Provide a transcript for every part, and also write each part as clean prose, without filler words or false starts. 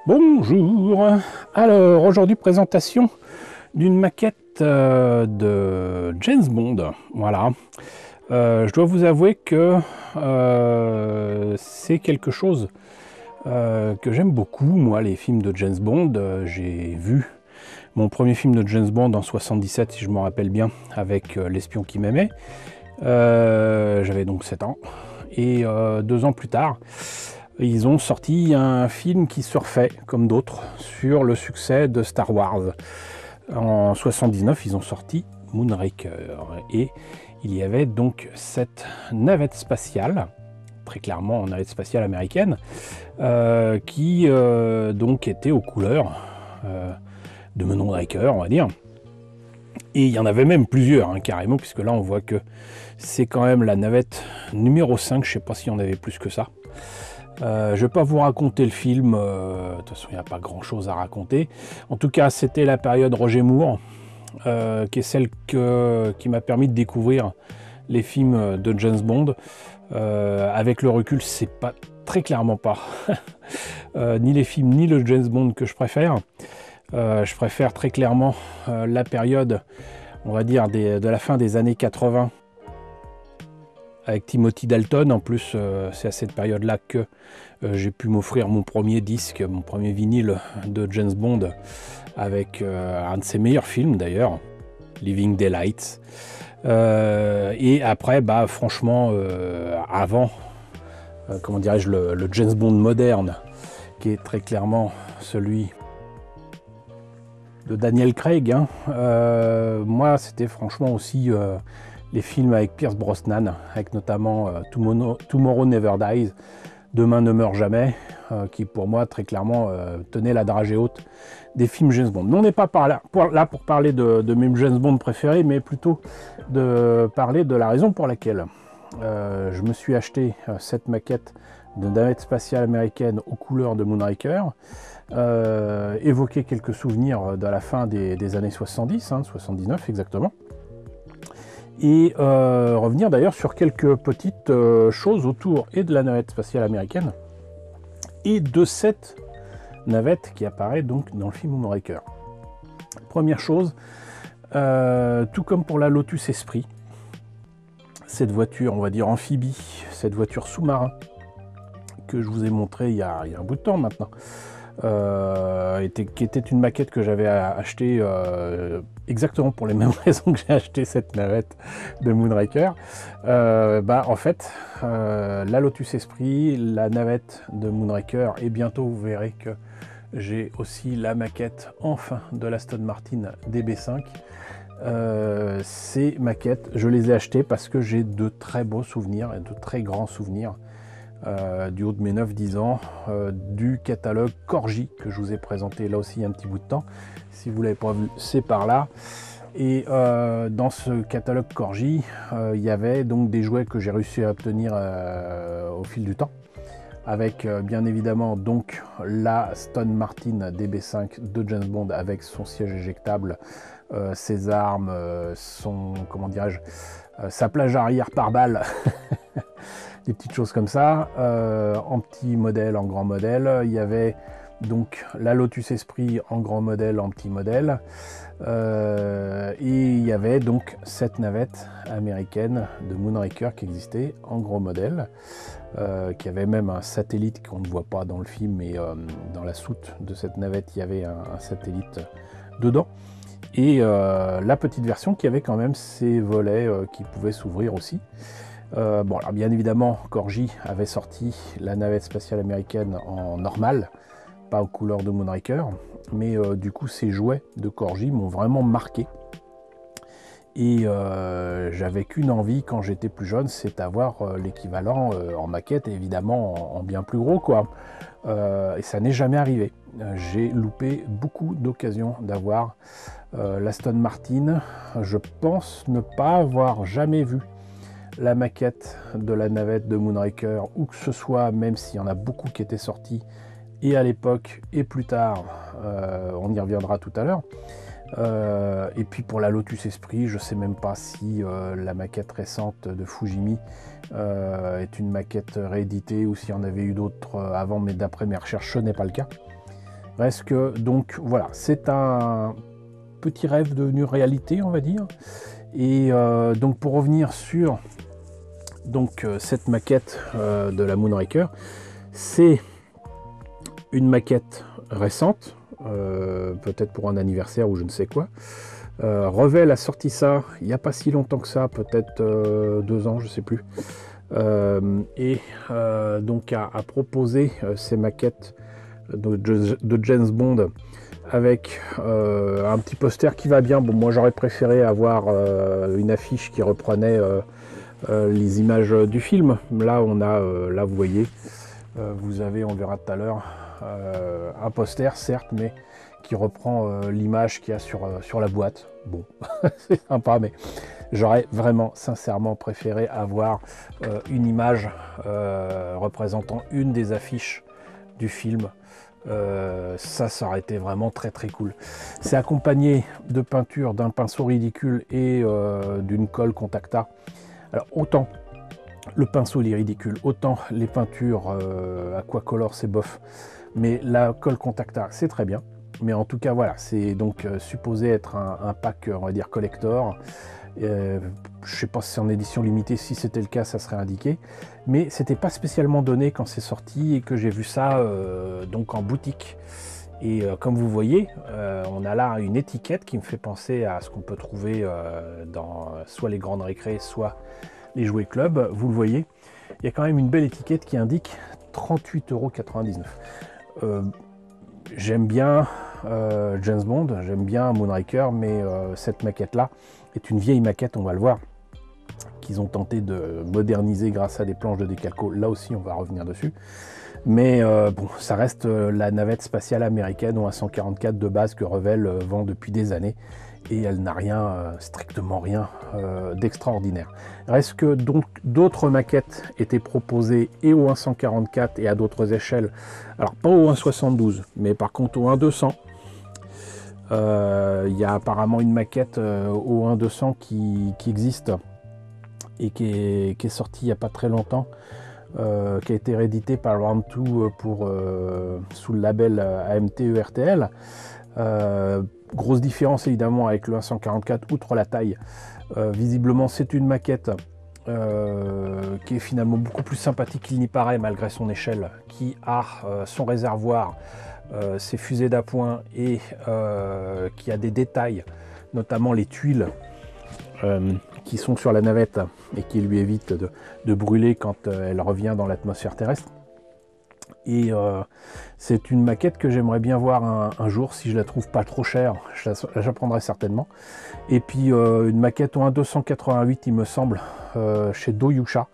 Bonjour. Alors aujourd'hui présentation d'une maquette de James Bond. Voilà. Je dois vous avouer que c'est quelque chose que j'aime beaucoup. Moi, les films de James Bond, j'ai vu mon premier film de James Bond en 77, si je me rappelle bien, avec L'espion qui m'aimait. J'avais donc 7 ans. Et 2 ans plus tard, ils ont sorti un film qui surfait, comme d'autres, sur le succès de Star Wars. En 79, ils ont sorti Moonraker. Et il y avait donc cette navette spatiale, très clairement navette spatiale américaine, qui donc était aux couleurs de Moonraker, on va dire. Et il y en avait même plusieurs, hein, carrément, puisque là on voit que c'est quand même la navette numéro 5, je ne sais pas s'il y en avait plus que ça. Je ne vais pas vous raconter le film, de toute façon il n'y a pas grand chose à raconter. En tout cas c'était la période Roger Moore, qui est celle qui m'a permis de découvrir les films de James Bond. Avec le recul, c'est pas très clairement pas ni les films ni le James Bond que je préfère. Je préfère très clairement la période, on va dire, de la fin des années 80 avec Timothy Dalton. En plus, c'est à cette période-là que j'ai pu m'offrir mon premier disque, mon premier vinyle de James Bond, avec un de ses meilleurs films d'ailleurs, Living Daylights. Et après, bah, franchement, avant, comment dirais-je, le James Bond moderne, qui est très clairement celui de Daniel Craig, hein. Moi, c'était franchement aussi les films avec Pierce Brosnan, avec notamment Tomorrow Never Dies, Demain ne meurt jamais, qui pour moi très clairement tenait la dragée haute des films James Bond. Mais on n'est pas là pour parler de mes James Bond préférés, mais plutôt de parler de la raison pour laquelle je me suis acheté cette maquette de navette spatiale américaine aux couleurs de Moonraker. Évoquer quelques souvenirs de la fin des années 70, hein, 79 exactement, et revenir d'ailleurs sur quelques petites choses autour et de la navette spatiale américaine et de cette navette qui apparaît donc dans le film Moonraker. Première chose, tout comme pour la Lotus Esprit, cette voiture, on va dire amphibie, cette voiture sous-marin que je vous ai montré il y a un bout de temps maintenant, qui était une maquette que j'avais achetée exactement pour les mêmes raisons que j'ai acheté cette navette de Moonraker. En fait, la Lotus Esprit, la navette de Moonraker, et bientôt vous verrez que j'ai aussi la maquette enfin de l'Aston Martin DB5. Ces maquettes, je les ai achetées parce que j'ai de très beaux souvenirs et de très grands souvenirs du haut de mes 9-10 ans, du catalogue Corgi que je vous ai présenté là aussi il y a un petit bout de temps. Si vous ne l'avez pas vu, c'est par là. Et dans ce catalogue Corgi, il y avait donc des jouets que j'ai réussi à obtenir au fil du temps, avec bien évidemment donc la Aston Martin DB5 de James Bond avec son siège éjectable, ses armes, son, comment dirais-je, sa plage arrière par balle. Des petites choses comme ça, en petit modèle, en grand modèle. Il y avait donc la Lotus Esprit en grand modèle, en petit modèle. Et il y avait donc cette navette américaine de Moonraker qui existait en gros modèle, qui avait même un satellite qu'on ne voit pas dans le film, mais dans la soute de cette navette, il y avait un satellite dedans. Et la petite version qui avait quand même ses volets qui pouvaient s'ouvrir aussi. Bon, alors bien évidemment, Corgi avait sorti la navette spatiale américaine en normal, pas aux couleurs de Moonraker, mais du coup, ces jouets de Corgi m'ont vraiment marqué. Et j'avais qu'une envie quand j'étais plus jeune, c'est d'avoir l'équivalent en maquette, et évidemment en bien plus gros, quoi. Et ça n'est jamais arrivé. J'ai loupé beaucoup d'occasions d'avoir l'Aston Martin. Je pense ne pas avoir jamais vu la maquette de la navette de Moonraker, ou que ce soit, même s'il y en a beaucoup qui étaient sortis, et à l'époque, et plus tard, on y reviendra tout à l'heure. Et puis pour la Lotus Esprit, je ne sais même pas si la maquette récente de Fujimi est une maquette rééditée, ou s'il y en avait eu d'autres avant, mais d'après mes recherches, ce n'est pas le cas. Reste que, donc voilà, c'est un petit rêve devenu réalité, on va dire. Et donc pour revenir sur cette maquette de la Moonraker, c'est une maquette récente, peut-être pour un anniversaire ou je ne sais quoi. Revell a sorti ça il n'y a pas si longtemps que ça, peut-être 2 ans, je ne sais plus. Donc a proposé ces maquettes de James Bond avec un petit poster qui va bien. Bon, moi j'aurais préféré avoir une affiche qui reprenait les images du film. Là on a, là vous voyez, vous avez, on verra tout à l'heure, un poster certes, mais qui reprend l'image qu'il y a sur la boîte. Bon, c'est sympa, mais j'aurais vraiment sincèrement préféré avoir une image représentant une des affiches du film. Ça aurait été vraiment très très cool. C'est accompagné de peinture, d'un pinceau ridicule et d'une colle Contacta. Alors autant le pinceau il est ridicule, autant les peintures aquacolor c'est bof, mais la colle Contacta c'est très bien. Mais en tout cas voilà, c'est donc supposé être un pack, on va dire collector. Je sais pas si c'est en édition limitée, si c'était le cas ça serait indiqué, mais c'était pas spécialement donné quand c'est sorti et que j'ai vu ça donc en boutique. Et comme vous voyez, on a là une étiquette qui me fait penser à ce qu'on peut trouver dans soit les grandes récré, soit les jouets club. Vous le voyez, il y a quand même une belle étiquette qui indique 38,99 €. J'aime bien James Bond, j'aime bien Moonraker, mais cette maquette là est une vieille maquette, on va le voir, qu'ils ont tenté de moderniser grâce à des planches de décalco. Là aussi on va revenir dessus, mais bon, ça reste la navette spatiale américaine ou un 144 de base que Revell vend depuis des années, et elle n'a rien, strictement rien d'extraordinaire. Reste que donc d'autres maquettes étaient proposées et au 144 et à d'autres échelles, alors pas au 1,72 mais par contre au 1,200. Il y a apparemment une maquette au 1,200 qui existe et qui est sortie il n'y a pas très longtemps, qui a été réédité par Round 2 sous le label AMT ERTL. Grosse différence évidemment avec le 144, outre la taille. Visiblement c'est une maquette qui est finalement beaucoup plus sympathique qu'il n'y paraît malgré son échelle, qui a son réservoir, ses fusées d'appoint et qui a des détails, notamment les tuiles qui sont sur la navette et qui lui évitent de brûler quand elle revient dans l'atmosphère terrestre. Et c'est une maquette que j'aimerais bien voir un jour, si je la trouve pas trop chère, je la prendrai certainement. Et puis une maquette au 1,288 il me semble, chez Doyusha,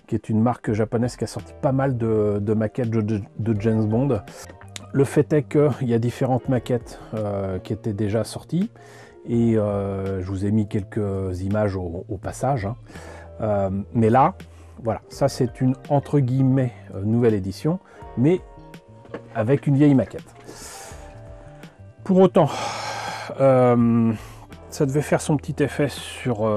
qui est une marque japonaise qui a sorti pas mal de maquettes de James Bond. Le fait est qu'il y a différentes maquettes qui étaient déjà sorties, et je vous ai mis quelques images au passage, hein. Mais là, voilà, ça c'est une entre guillemets nouvelle édition, mais avec une vieille maquette. Pour autant, ça devait faire son petit effet sur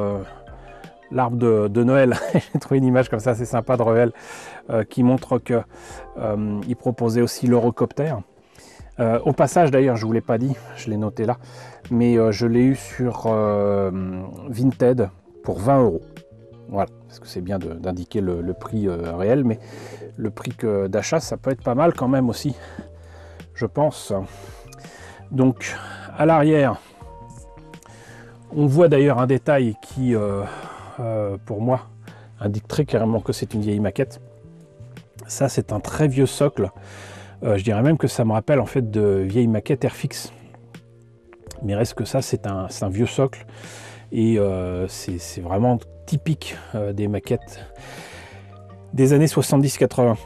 l'arbre de Noël. J'ai trouvé une image comme ça, c'est sympa de Revell, qui montre que il proposait aussi l'Eurocopter. Au passage d'ailleurs, je ne vous l'ai pas dit, je l'ai noté là, mais je l'ai eu sur Vinted pour 20 €. Voilà, parce que c'est bien d'indiquer le prix réel, mais le prix d'achat, ça peut être pas mal quand même aussi, je pense. Donc, à l'arrière, on voit d'ailleurs un détail qui, pour moi, indique très clairement que c'est une vieille maquette. Ça, c'est un très vieux socle. Je dirais même que ça me rappelle en fait de vieilles maquettes Airfix. Mais reste que ça, c'est un vieux socle. Et c'est vraiment typique des maquettes des années 70-80.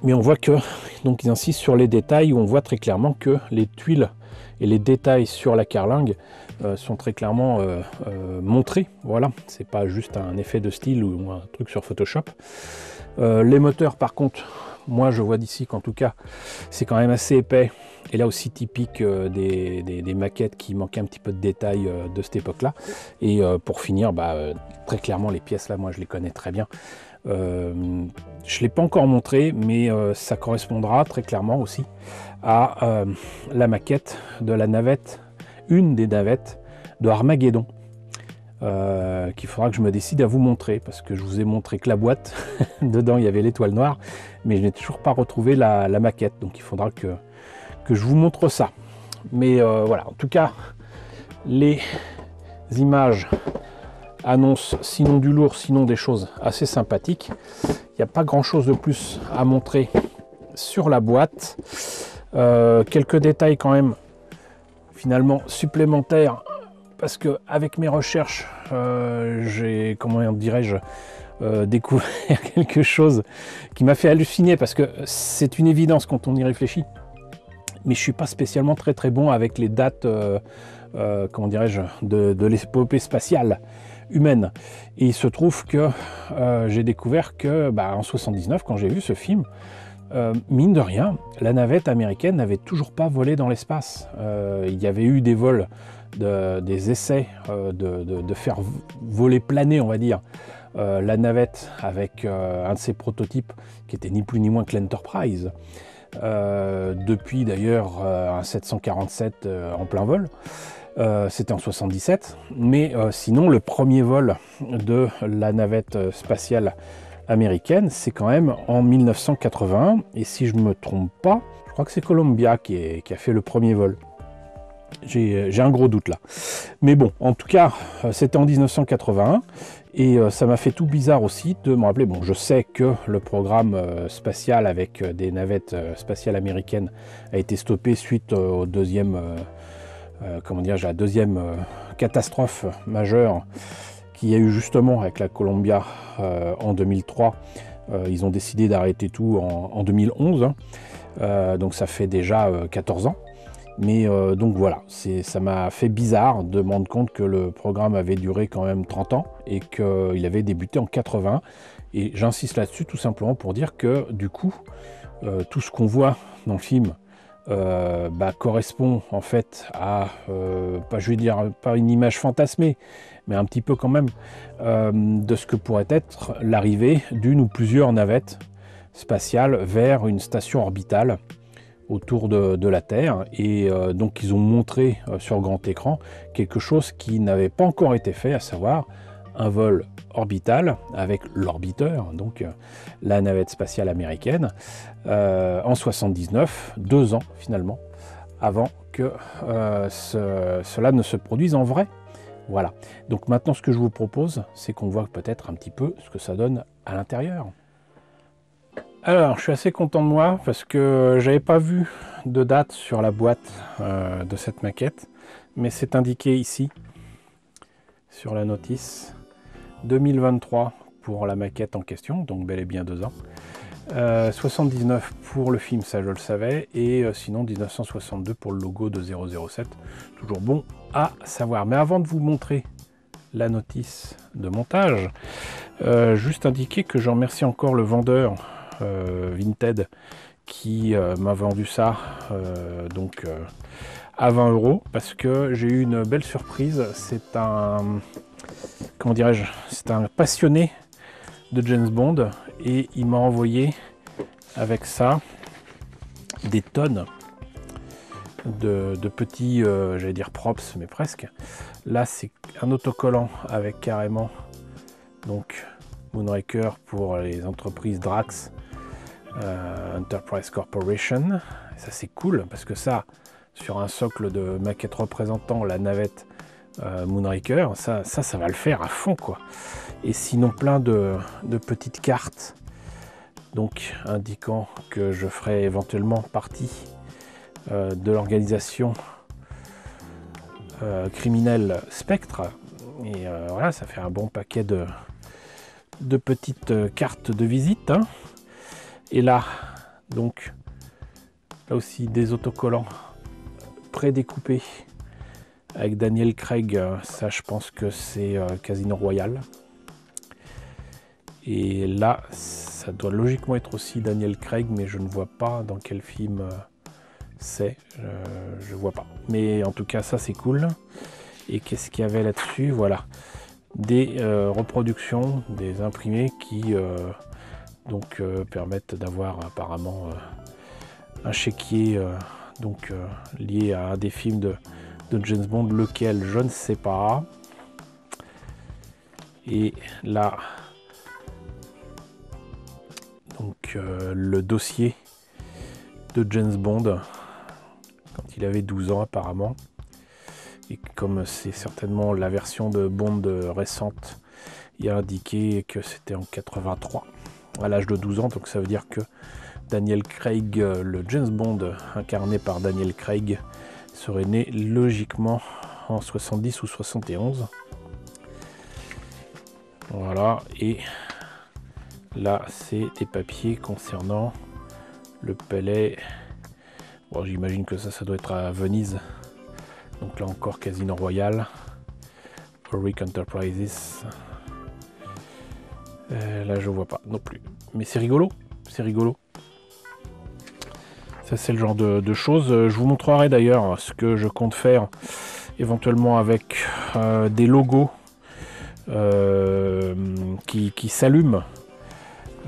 Mais on voit que, donc ils insistent sur les détails, où on voit très clairement que les tuiles et les détails sur la carlingue sont très clairement montrés. Voilà, c'est pas juste un effet de style ou un truc sur Photoshop. Les moteurs, par contre, moi je vois d'ici qu'en tout cas, c'est quand même assez épais. Et là aussi typique des maquettes qui manquaient un petit peu de détails de cette époque-là. Et pour finir, très clairement les pièces là, moi je les connais très bien. Je ne l'ai pas encore montré, mais ça correspondra très clairement aussi à la maquette de la navette, une des navettes de Armageddon, qu'il faudra que je me décide à vous montrer, parce que je vous ai montré que la boîte, dedans il y avait l'étoile noire, mais je n'ai toujours pas retrouvé la maquette, donc il faudra que je vous montre ça. Mais voilà, en tout cas, les images annoncent sinon du lourd, sinon des choses assez sympathiques. Il n'y a pas grand chose de plus à montrer sur la boîte. Quelques détails quand même finalement supplémentaires, parce que avec mes recherches j'ai, comment dirais-je, découvert quelque chose qui m'a fait halluciner, parce que c'est une évidence quand on y réfléchit, mais je suis pas spécialement très bon avec les dates comment dirais-je, de l'épopée spatiale humaine. Et il se trouve que j'ai découvert que en 79, quand j'ai vu ce film, mine de rien, la navette américaine n'avait toujours pas volé dans l'espace. Il y avait eu des vols, des essais de faire voler, planer, on va dire, la navette avec un de ses prototypes qui était ni plus ni moins que l'Enterprise. Depuis d'ailleurs un 747 en plein vol. C'était en 77, mais sinon le premier vol de la navette spatiale américaine, c'est quand même en 1981, et si je ne me trompe pas, je crois que c'est Columbia qui a fait le premier vol. J'ai un gros doute là. Mais bon, en tout cas, c'était en 1981, et ça m'a fait tout bizarre aussi de me rappeler, bon, je sais que le programme spatial avec des navettes spatiales américaines a été stoppé suite au deuxième... comment dire, la deuxième catastrophe majeure qu'il y a eu justement avec la Columbia en 2003. Ils ont décidé d'arrêter tout en 2011, hein. Donc ça fait déjà 14 ans. Mais donc voilà, ça m'a fait bizarre de me rendre compte que le programme avait duré quand même 30 ans et qu'il avait débuté en 80. Et j'insiste là-dessus tout simplement pour dire que du coup, tout ce qu'on voit dans le film correspond en fait à, je vais dire pas une image fantasmée, mais un petit peu quand même, de ce que pourrait être l'arrivée d'une ou plusieurs navettes spatiales vers une station orbitale autour de la Terre. Et donc ils ont montré sur grand écran quelque chose qui n'avait pas encore été fait, à savoir un vol orbital avec l'orbiteur, donc la navette spatiale américaine, en 79, 2 ans finalement, avant que cela ne se produise en vrai. Voilà. Donc maintenant, ce que je vous propose, c'est qu'on voit peut-être un petit peu ce que ça donne à l'intérieur. Alors, je suis assez content de moi parce que j'avais pas vu de date sur la boîte de cette maquette, mais c'est indiqué ici sur la notice 2023 pour la maquette en question, donc bel et bien 2 ans. 79 pour le film, ça je le savais, et sinon 1962 pour le logo de 007, toujours bon à savoir. Mais avant de vous montrer la notice de montage, juste indiquer que je remercie encore le vendeur Vinted qui m'a vendu ça donc à 20 €, parce que j'ai eu une belle surprise. C'est un, comment dirais-je, c'est un passionné de James Bond et il m'a envoyé avec ça des tonnes de petits, j'allais dire props, mais presque. Là, c'est un autocollant avec carrément donc Moonraker pour les entreprises Drax, Enterprise Corporation. Ça, c'est cool parce que ça, sur un socle de maquette représentant la navette Moonraker, ça va le faire à fond, quoi. Et sinon, plein de petites cartes, donc indiquant que je ferai éventuellement partie de l'organisation criminelle Spectre. Et voilà, ça fait un bon paquet de petites cartes de visite, hein. Et là, donc, là aussi des autocollants prédécoupés avec Daniel Craig. Ça, je pense que c'est Casino Royale. Et là, ça doit logiquement être aussi Daniel Craig, mais je ne vois pas dans quel film c'est. Je vois pas. Mais en tout cas, ça, c'est cool. Et qu'est-ce qu'il y avait là-dessus? Voilà. des reproductions, des imprimés qui permettent d'avoir apparemment un chéquier lié à un des films de James Bond, lequel je ne sais pas. Et là, le dossier de James Bond quand il avait 12 ans apparemment. Et comme c'est certainement la version de Bond récente, il a indiqué que c'était en 83, à l'âge de 12 ans. Donc ça veut dire que Daniel Craig, le James Bond incarné par Daniel Craig, serait né logiquement en 70 ou 71. Voilà, et là c'est des papiers concernant le palais. Bon, j'imagine que ça doit être à Venise. Donc là encore Casino Royale, Warwick Enterprises. Là je vois pas non plus. Mais c'est rigolo, c'est rigolo. Ça c'est le genre de choses. Je vous montrerai d'ailleurs ce que je compte faire éventuellement avec des logos qui s'allument.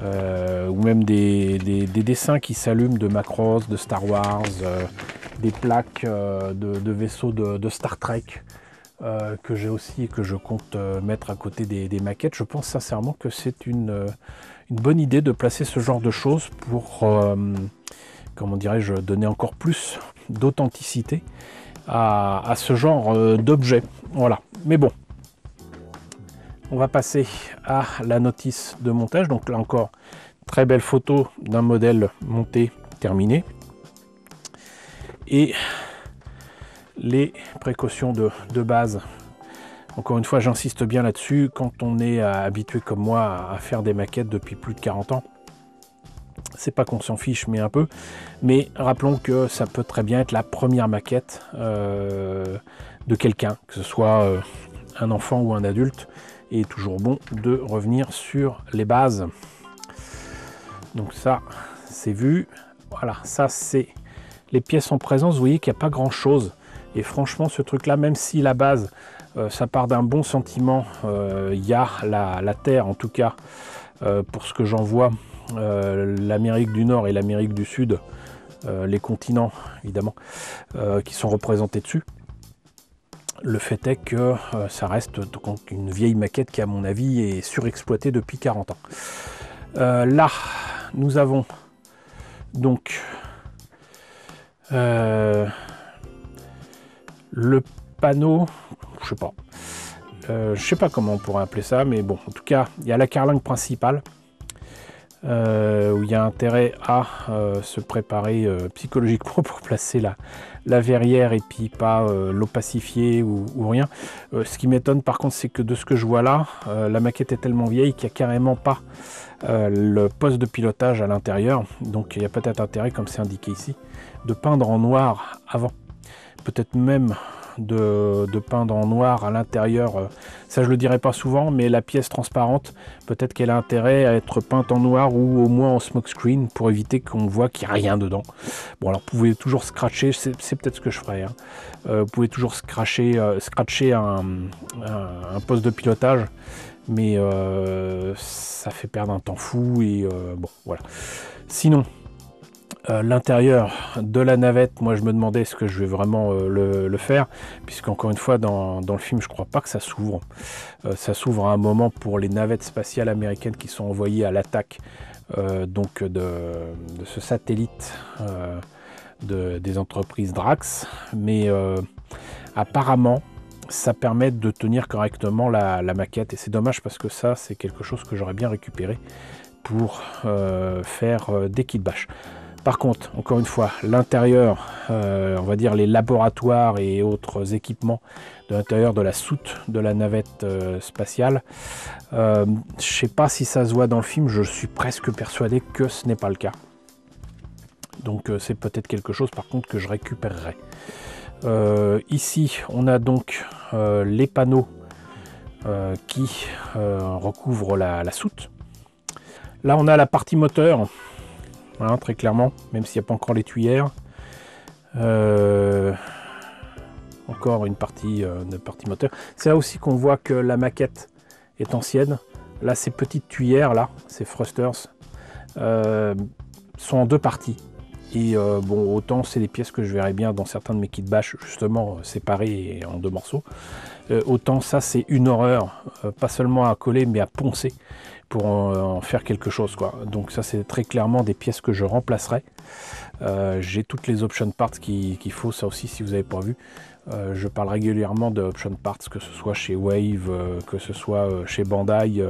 Ou même des dessins qui s'allument de Macross, de Star Wars, des plaques de vaisseaux de Star Trek que j'ai aussi et que je compte mettre à côté des maquettes. Je pense sincèrement que c'est une bonne idée de placer ce genre de choses pour, comment dirais-je, donner encore plus d'authenticité à ce genre d'objet. Voilà, mais bon. On va passer à la notice de montage. Donc là encore, très belle photo d'un modèle monté, terminé. Et les précautions de base. Encore une fois, j'insiste bien là-dessus. Quand on est habitué comme moi à faire des maquettes depuis plus de 40 ans, c'est pas qu'on s'en fiche, mais un peu. Mais rappelons que ça peut très bien être la première maquette de quelqu'un, que ce soit un enfant ou un adulte. Et toujours bon de revenir sur les bases. Donc ça, c'est vu. Voilà, ça c'est les pièces en présence. Vous voyez qu'il n'y a pas grand chose. Et franchement, ce truc-là, même si la base, ça part d'un bon sentiment, il y a la Terre, en tout cas, pour ce que j'en vois, l'Amérique du Nord et l'Amérique du Sud, les continents, évidemment, qui sont représentés dessus. Le fait est que ça reste donc une vieille maquette qui, à mon avis, est surexploitée depuis 40 ans. Là, nous avons donc le panneau, je sais pas comment on pourrait appeler ça, mais bon, en tout cas, il y a la carlingue principale. Où il y a intérêt à se préparer psychologiquement pour placer la verrière et puis pas l'opacifier ou rien. Ce qui m'étonne par contre, c'est que de ce que je vois là, la maquette est tellement vieille qu'il n'y a carrément pas le poste de pilotage à l'intérieur. Donc il y a peut-être intérêt, comme c'est indiqué ici, de peindre en noir avant. Peut-être même de peindre en noir à l'intérieur, ça je le dirai pas souvent, mais la pièce transparente, peut-être qu'elle a intérêt à être peinte en noir ou au moins en smokescreen pour éviter qu'on voit qu'il n'y a rien dedans. Bon, alors vous pouvez toujours scratcher, c'est peut-être ce que je ferai, hein. Vous pouvez toujours scratcher un poste de pilotage, mais ça fait perdre un temps fou et bon, voilà. Sinon, l'intérieur de la navette, moi je me demandais est-ce que je vais vraiment le faire, puisqu'encore une fois dans le film je crois pas que ça s'ouvre. Ça s'ouvre à un moment pour les navettes spatiales américaines qui sont envoyées à l'attaque de ce satellite des entreprises Drax, mais apparemment ça permet de tenir correctement la maquette, et c'est dommage parce que ça c'est quelque chose que j'aurais bien récupéré pour faire des kits bash. Par contre, encore une fois, l'intérieur, on va dire les laboratoires et autres équipements de l'intérieur de la soute de la navette spatiale, je ne sais pas si ça se voit dans le film, je suis presque persuadé que ce n'est pas le cas. Donc c'est peut-être quelque chose par contre que je récupérerai. Ici, on a donc les panneaux qui recouvrent la soute. Là, on a la partie moteur. Voilà, très clairement, même s'il n'y a pas encore les tuyères. Encore une partie moteur. C'est là aussi qu'on voit que la maquette est ancienne. Là, ces petites tuyères là, ces thrusters, sont en 2 parties. Et bon, autant c'est des pièces que je verrais bien dans certains de mes kits bash, justement séparées et en 2 morceaux. Autant ça, c'est une horreur, pas seulement à coller, mais à poncer pour en faire quelque chose, quoi. Donc ça, c'est très clairement des pièces que je remplacerai. J'ai toutes les option parts qu'il faut, ça aussi, si vous n'avez pas vu. Je parle régulièrement de option parts, que ce soit chez Wave, que ce soit chez Bandai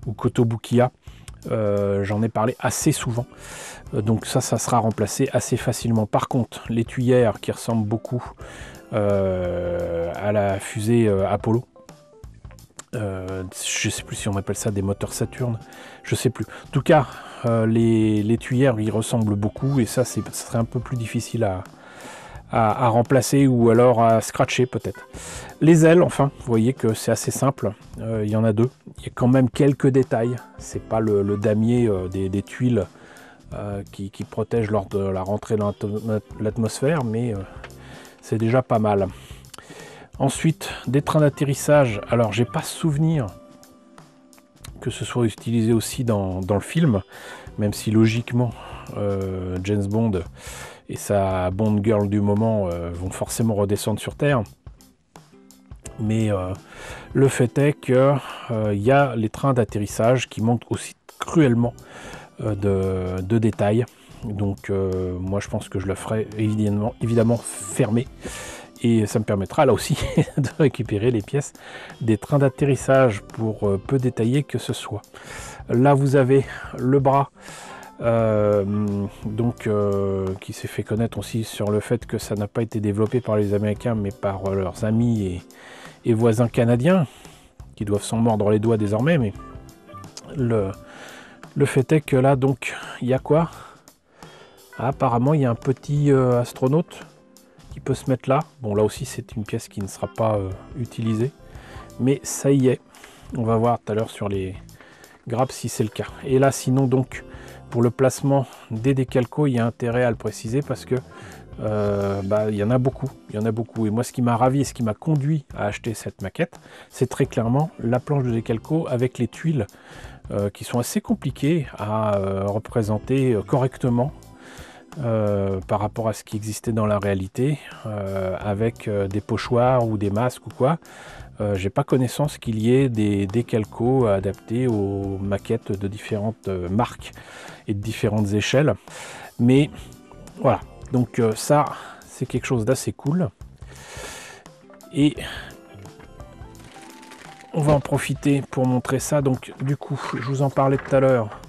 ou Kotobukiya. J'en ai parlé assez souvent, donc ça sera remplacé assez facilement. Par contre, les tuyères qui ressemblent beaucoup à la fusée Apollo, je sais plus si on appelle ça des moteurs Saturne, je sais plus. En tout cas, les tuyères y ressemblent beaucoup, et ça serait un peu plus difficile à remplacer, ou alors à scratcher peut-être. Les ailes, enfin, vous voyez que c'est assez simple. Il y en a 2. Il y a quand même quelques détails. C'est pas le damier des tuiles qui protège lors de la rentrée dans l'atmosphère, mais c'est déjà pas mal. Ensuite, des trains d'atterrissage. Alors, j'ai pas souvenir que ce soit utilisé aussi dans le film, même si logiquement James Bond et sa Bond Girl du moment vont forcément redescendre sur Terre. Mais le fait est que y a les trains d'atterrissage qui manquent aussi cruellement de détails. Donc moi je pense que je le ferai évidemment fermé. Et ça me permettra là aussi de récupérer les pièces des trains d'atterrissage pour peu détaillés que ce soit. Là vous avez le bras qui s'est fait connaître aussi sur le fait que ça n'a pas été développé par les Américains mais par leurs amis et voisins canadiens qui doivent s'en mordre les doigts désormais. Mais le fait est que là donc il y a quoi? Apparemment il y a un petit astronaute qui peut se mettre là. Bon, là aussi c'est une pièce qui ne sera pas utilisée, mais ça y est, on va voir tout à l'heure sur les grappes si c'est le cas. Et là sinon donc pour le placement des décalcos, il y a intérêt à le préciser parce que il y en a beaucoup, et moi ce qui m'a ravi et ce qui m'a conduit à acheter cette maquette, c'est très clairement la planche de décalco avec les tuiles qui sont assez compliquées à représenter correctement par rapport à ce qui existait dans la réalité, avec des pochoirs ou des masques ou quoi. J'ai pas connaissance qu'il y ait des décalcos adaptés aux maquettes de différentes marques et de différentes échelles, mais voilà, donc ça c'est quelque chose d'assez cool. Et on va en profiter pour montrer ça. Donc du coup, je vous en parlais tout à l'heure,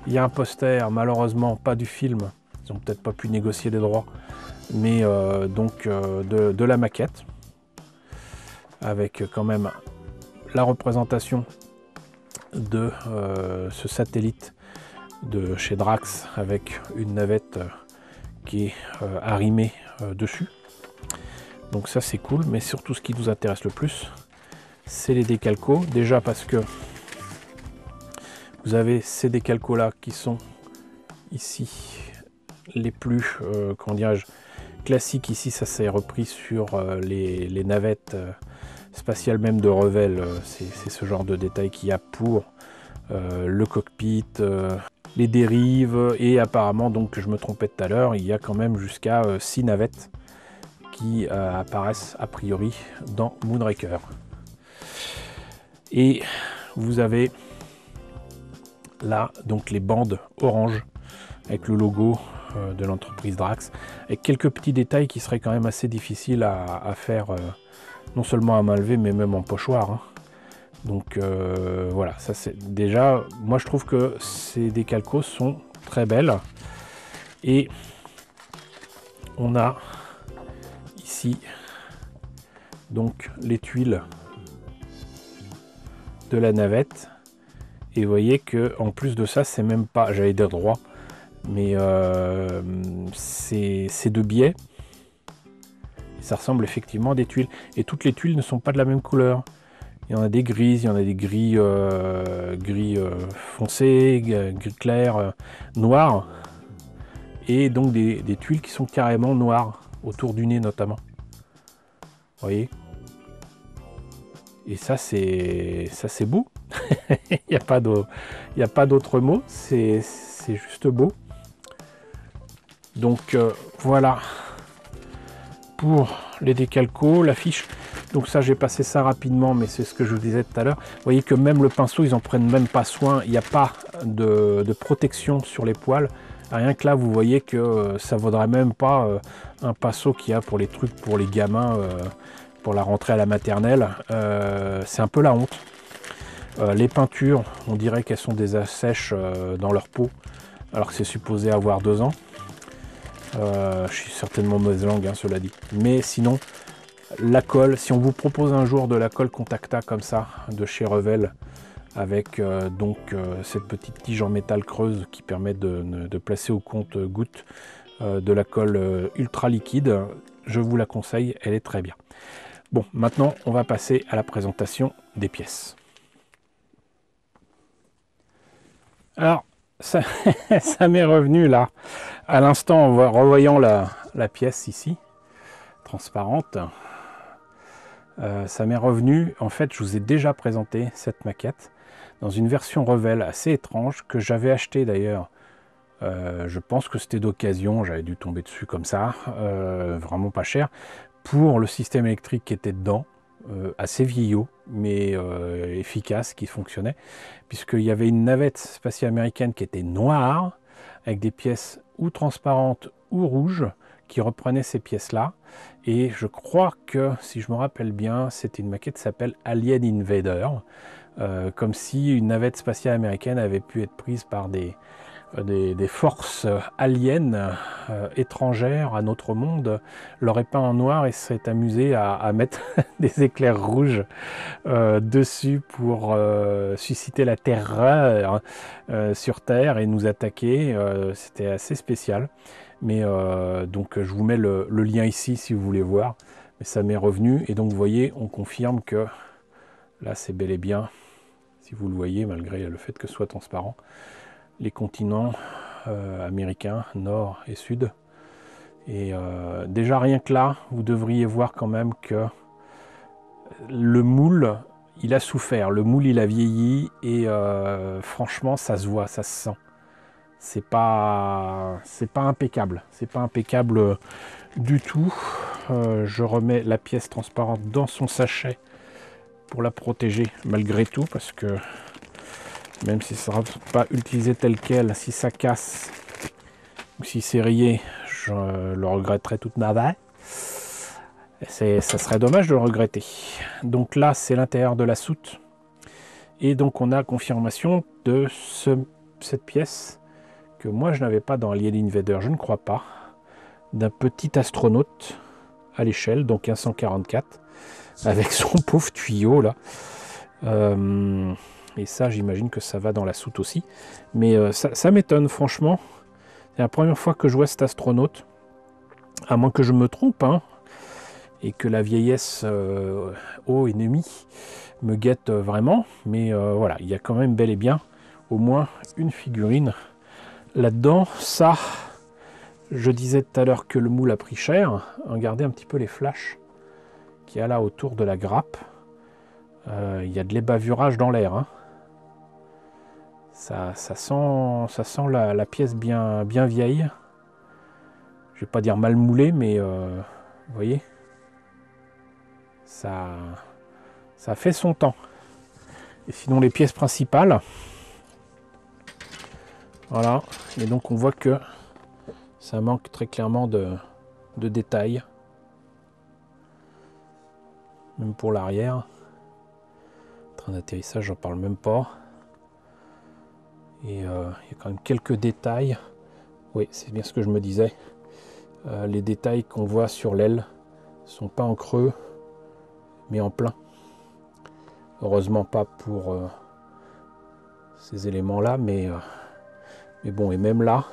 il y a un poster, malheureusement pas du film, ils ont peut-être pas pu négocier les droits, mais de la maquette, avec quand même la représentation de ce satellite de chez Drax avec une navette qui est arrimée dessus. Donc ça c'est cool, mais surtout ce qui nous intéresse le plus, c'est les décalcos. Déjà parce que vous avez ces décalcos là qui sont ici les plus comment dirais-je, classiques. Ici ça s'est repris sur les navettes spatiales même de Revell. C'est ce genre de détail qu'il y a pour le cockpit, les dérives, et apparemment, donc je me trompais tout à l'heure, il y a quand même jusqu'à 6 navettes qui apparaissent a priori dans Moonraker. Et vous avez là donc les bandes orange avec le logo de l'entreprise Drax, avec quelques petits détails qui seraient quand même assez difficiles à faire, non seulement à main levée mais même en pochoir, hein. Donc voilà, ça c'est déjà, moi je trouve que ces décalcos sont très belles. Et on a ici donc les tuiles de la navette, et vous voyez que en plus de ça, c'est même pas, j'allais dire droit, mais c'est de biais. Ça ressemble effectivement à des tuiles, et toutes les tuiles ne sont pas de la même couleur. Il y en a des grises, il y en a des gris, gris foncé, gris clair, noir, et donc des tuiles qui sont carrément noires, autour du nez notamment. Vous voyez? Et ça c'est beau. Il n'y a pas d'autre mot, c'est juste beau. Donc voilà pour les décalcos, la fiche. Donc ça j'ai passé ça rapidement, mais c'est ce que je vous disais tout à l'heure. Vous voyez que même le pinceau, ils en prennent même pas soin. Il n'y a pas de protection sur les poils. Rien que là, vous voyez que ça vaudrait même pas un pinceau qu'il y a pour les trucs pour les gamins, pour la rentrée à la maternelle. C'est un peu la honte. Les peintures, on dirait qu'elles sont des assèches dans leur peau, alors que c'est supposé avoir 2 ans. Je suis certainement mauvaise langue, hein, cela dit. Mais sinon, la colle, si on vous propose un jour de la colle Contacta comme ça, de chez Revel, avec cette petite tige en métal creuse qui permet de placer au compte-goutte de la colle ultra liquide, je vous la conseille, elle est très bien. Bon, maintenant on va passer à la présentation des pièces. Alors, ça, ça m'est revenu là, à l'instant en revoyant la pièce ici, transparente. Ça m'est revenu, en fait je vous ai déjà présenté cette maquette dans une version Revel assez étrange que j'avais acheté d'ailleurs. Je pense que c'était d'occasion, j'avais dû tomber dessus comme ça, vraiment pas cher, pour le système électrique qui était dedans, assez vieillot, mais efficace, qui fonctionnait, puisqu'il y avait une navette spatiale américaine qui était noire, avec des pièces ou transparentes ou rouges, qui reprenait ces pièces-là. Et je crois que, si je me rappelle bien, c'était une maquette qui s'appelle Alien Invader, comme si une navette spatiale américaine avait pu être prise par des forces aliens étrangères à notre monde, l'aurait peint en noir et serait amusé à mettre des éclairs rouges dessus pour susciter la terreur sur Terre et nous attaquer. C'était assez spécial. Mais donc je vous mets le lien ici si vous voulez voir. Mais ça m'est revenu et donc vous voyez, on confirme que là c'est bel et bien, si vous le voyez, malgré le fait que ce soit transparent, les continents américains, nord et sud. Et déjà rien que là, vous devriez voir quand même que le moule, il a souffert, le moule il a vieilli et franchement ça se voit, ça se sent. C'est pas impeccable, c'est pas impeccable du tout. Je remets la pièce transparente dans son sachet pour la protéger malgré tout, parce que même si ça ne sera pas utilisé tel quel, si ça casse ou si c'est rayé, je le regretterai toute ma vie. Ça serait dommage de le regretter. Donc là, c'est l'intérieur de la soute. Et donc on a confirmation de cette pièce que moi je n'avais pas dans Alien Invader, je ne crois pas, d'un petit astronaute à l'échelle, donc un 144, avec son pauvre tuyau là. Et ça, j'imagine que ça va dans la soute aussi. Mais ça m'étonne, franchement. C'est la première fois que je vois cet astronaute. À moins que je me trompe, hein, et que la vieillesse ô ennemi me guette vraiment. Mais voilà, il y a quand même bel et bien au moins une figurine là-dedans. Ça, je disais tout à l'heure que le moule a pris cher. Regardez un petit peu les flashs qu'il y a là autour de la grappe. Il y a de l'ébavurage dans l'air, hein. Ça sent la pièce bien vieille. Je vais pas dire mal moulée, mais vous voyez, ça fait son temps. Et sinon les pièces principales, voilà. Et donc on voit que ça manque très clairement de détails. Même pour l'arrière. Train d'atterrissage, j'en parle même pas. Et il y a quand même quelques détails. Oui, c'est bien ce que je me disais. Les détails qu'on voit sur l'aile sont pas en creux, mais en plein. Heureusement pas pour ces éléments-là, mais bon, et même là,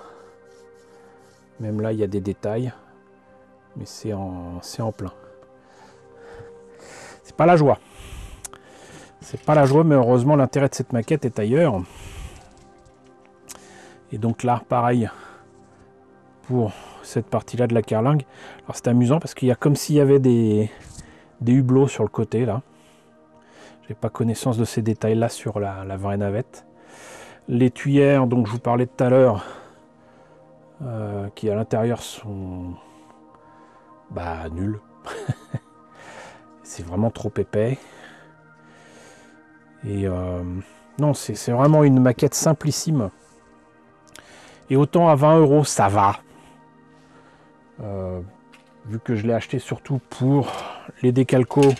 il y a des détails, mais c'est en plein. C'est pas la joie. C'est pas la joie, mais heureusement l'intérêt de cette maquette est ailleurs. Et donc là, pareil pour cette partie-là de la carlingue. Alors c'est amusant parce qu'il y a comme s'il y avait des hublots sur le côté là. J'ai pas connaissance de ces détails-là sur la vraie navette. Les tuyères, dont je vous parlais tout à l'heure, qui à l'intérieur sont nulles. C'est vraiment trop épais. Et non, c'est vraiment une maquette simplissime. Et autant à 20 €, ça va. Vu que je l'ai acheté surtout pour les décalcos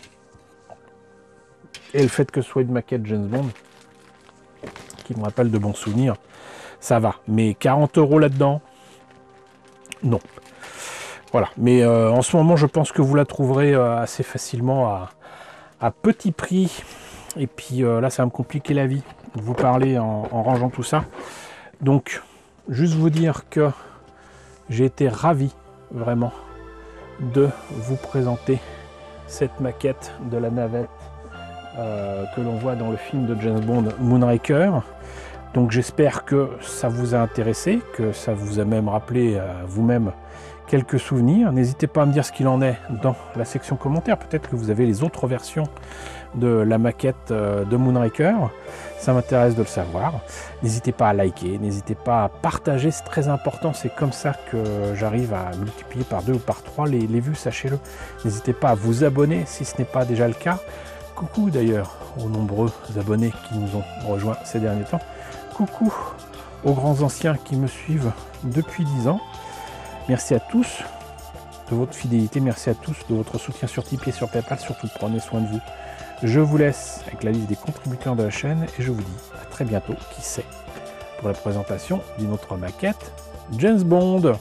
et le fait que ce soit une maquette James Bond qui me rappelle de bons souvenirs, ça va. Mais 40 € là-dedans, non. Voilà. Mais en ce moment, je pense que vous la trouverez assez facilement à petit prix. Et puis là, ça va me compliquer la vie de vous parler en rangeant tout ça. Donc, juste vous dire que j'ai été ravi, vraiment, de vous présenter cette maquette de la navette que l'on voit dans le film de James Bond Moonraker. Donc j'espère que ça vous a intéressé, que ça vous a même rappelé vous-même quelques souvenirs. N'hésitez pas à me dire ce qu'il en est dans la section commentaires. Peut-être que vous avez les autres versions de la maquette de Moonraker. Ça m'intéresse de le savoir. N'hésitez pas à liker, n'hésitez pas à partager, c'est très important. C'est comme ça que j'arrive à multiplier par 2 ou par 3 les vues, sachez-le. N'hésitez pas à vous abonner si ce n'est pas déjà le cas. Coucou d'ailleurs aux nombreux abonnés qui nous ont rejoints ces derniers temps. Coucou aux grands anciens qui me suivent depuis 10 ans. Merci à tous de votre fidélité, merci à tous de votre soutien sur Tipeee et sur Paypal. Surtout, prenez soin de vous. Je vous laisse avec la liste des contributeurs de la chaîne et je vous dis à très bientôt, qui sait, pour la présentation d'une autre maquette James Bond.